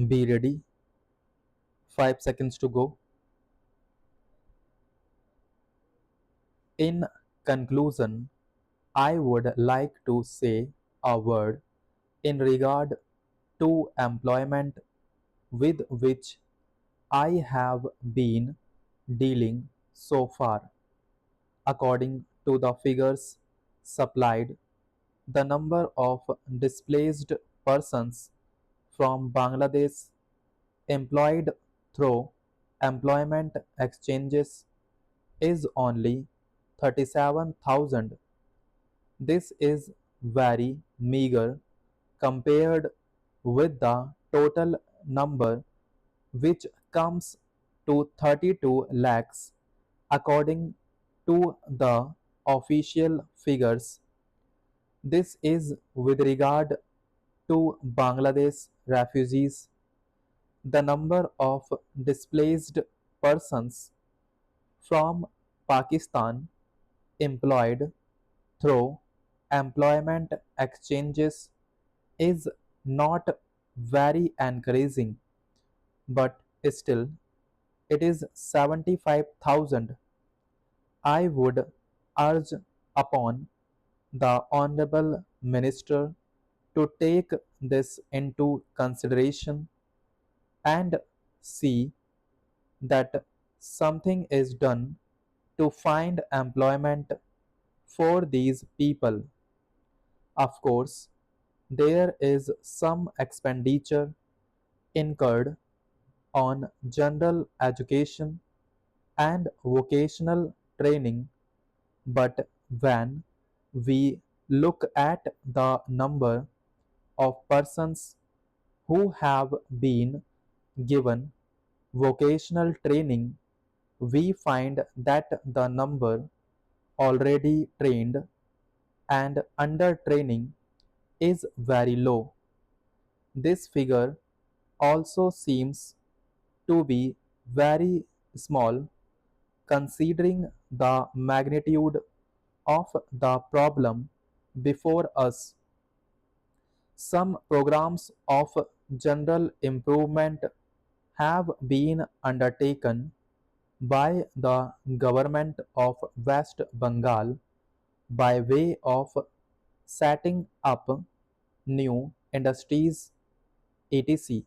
Be ready. 5 seconds to go. In conclusion, I would like to say a word in regard to employment with which I have been dealing so far. According to the figures supplied, the number of displaced persons from Bangladesh employed through employment exchanges is only 37,000. This is very meager compared with the total number, which comes to 32 lakhs according to the official figures. This is with regard to Bangladesh refugees. The number of displaced persons from Pakistan employed through employment exchanges is not very encouraging, but still it is 75,000. I would urge upon the Honorable Minister to take this into consideration and see that something is done to find employment for these people. Of course, there is some expenditure incurred on general education and vocational training, but when we look at the number of persons who have been given vocational training, we find that the number already trained and under training is very low. This figure also seems to be very small considering the magnitude of the problem before us. Some programs of general improvement have been undertaken by the government of West Bengal by way of setting up new industries, etc.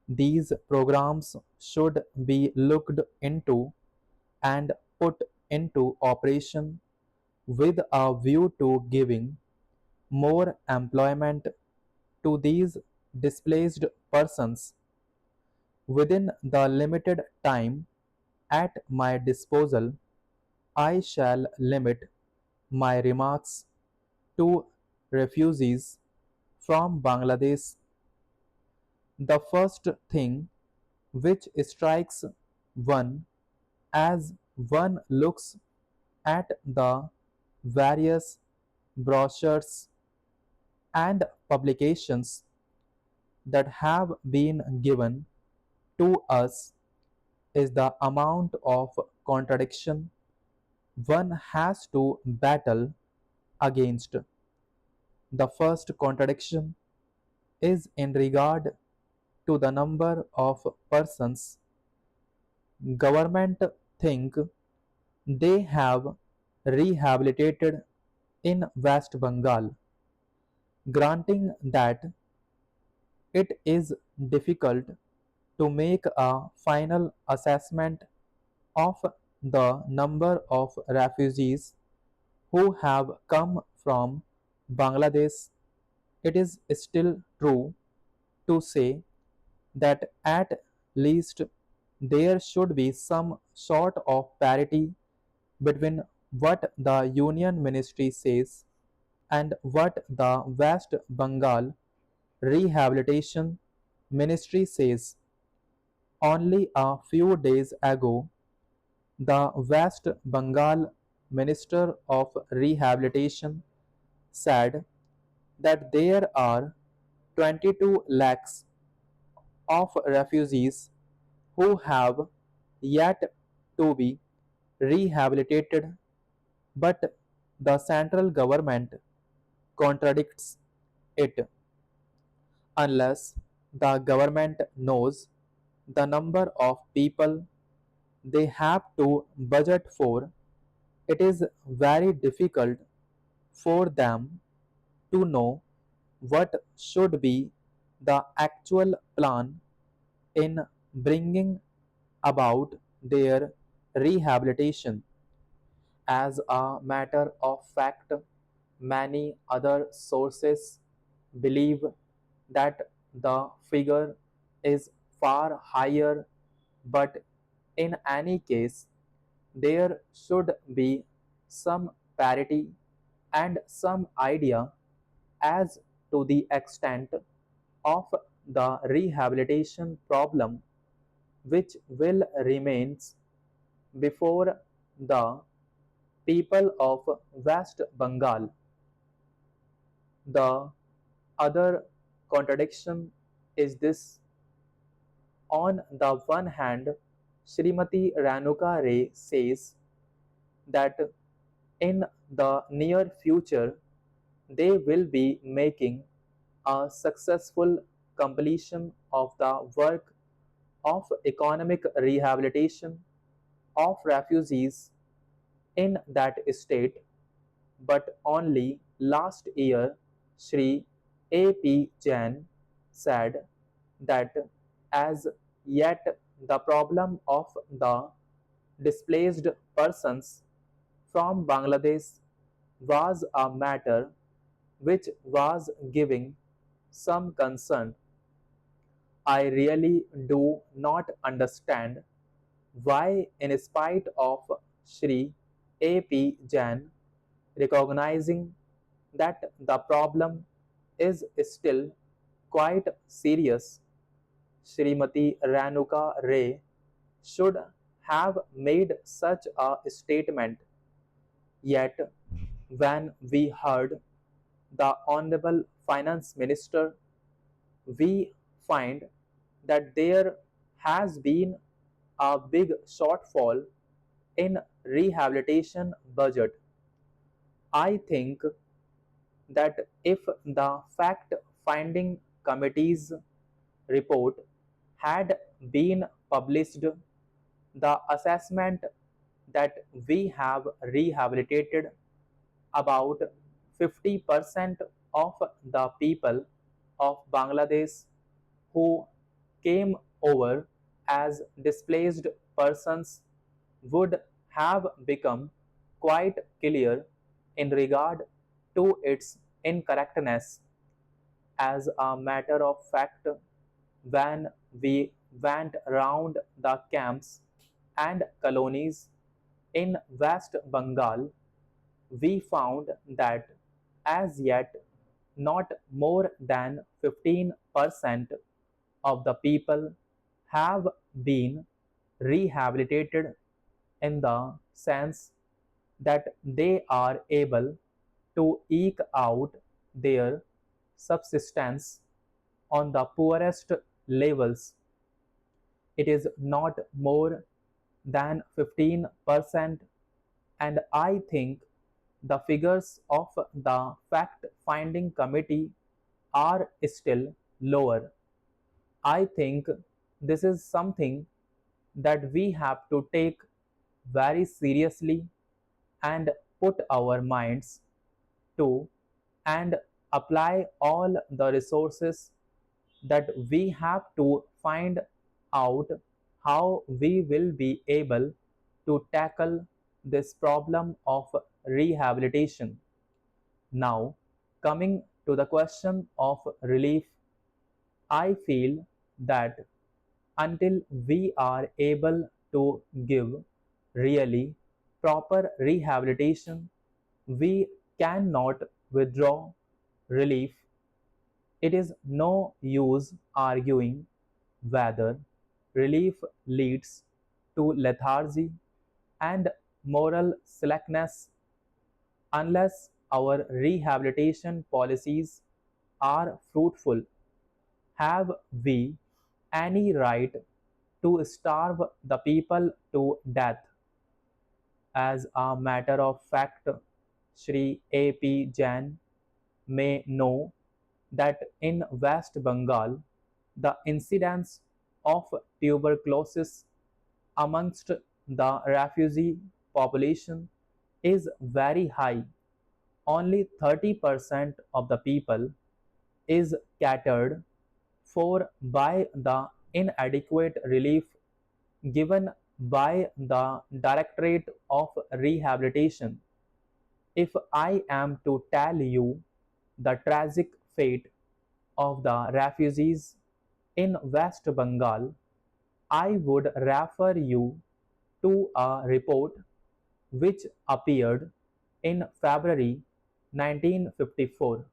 These programs should be looked into and put into operation with a view to giving more employment to these displaced persons. Within the limited time at my disposal, I shall limit my remarks to refugees from Bangladesh. The first thing which strikes one as one looks at the various brochures and publications that have been given to us is the amount of contradiction one has to battle against. The first contradiction is in regard to the number of persons government think they have rehabilitated in West Bengal, granting that it is difficult to make a final assessment of the number of refugees who have come from Bangladesh. It is still true to say that at least there should be some sort of parity between what the Union Ministry says and what the West Bengal Rehabilitation Ministry says. Only a few days ago, the West Bengal Minister of Rehabilitation said that there are 22 lakhs of refugees who have yet to be rehabilitated, but the central government contradicts it. Unless The government knows the number of people they have to budget for. It is very difficult for them to know what should be the actual plan in bringing about their rehabilitation. As a matter of fact, many other sources believe that the figure is far higher, but in any case, there should be some parity and some idea as to the extent of the rehabilitation problem which will remains before the people of West Bengal. The other contradiction is this: on the one hand, Srimati Ranuka Ray says that in the near future they will be making a successful completion of the work of economic rehabilitation of refugees in that state, but only last year Sri A.P. Jain said that as yet the problem of the displaced persons from Bangladesh was a matter which was giving some concern. I really do not understand why, in spite of Sri A.P. Jain recognizing that the problem is still quite serious, Srimati Ranuka Ray should have made such a statement. Yet, when we heard the Honorable Finance Minister, we find that there has been a big shortfall in rehabilitation budget. I think that if the fact finding committee's report had been published, the assessment that we have rehabilitated about 50% of the people of Bangladesh who came over as displaced persons would have become quite clear in regard to its incorrectness. As a matter of fact, when we went round the camps and colonies in West Bengal, we found that as yet not more than 15% of the people have been rehabilitated in the sense that they are able to eke out their subsistence on the poorest levels. It is not more than 15%, and I think the figures of the fact finding committee are still lower. I think this is something that we have to take very seriously and put our minds to and apply all the resources that we have to find out how we will be able to tackle this problem of rehabilitation. Now, coming to the question of relief, I feel that until we are able to give really proper rehabilitation, we cannot withdraw relief. It is no use arguing whether relief leads to lethargy and moral slackness unless our rehabilitation policies are fruitful. Have we any right to starve the people to death? As a matter of fact, Sri A.P. Jain may know that in West Bengal The incidence of tuberculosis amongst the refugee population is very high. Only 30% of the people is catered for by the inadequate relief given by the Directorate of Rehabilitation. If I am to tell you the tragic fate of the refugees in West Bengal, I would refer you to a report which appeared in February 1954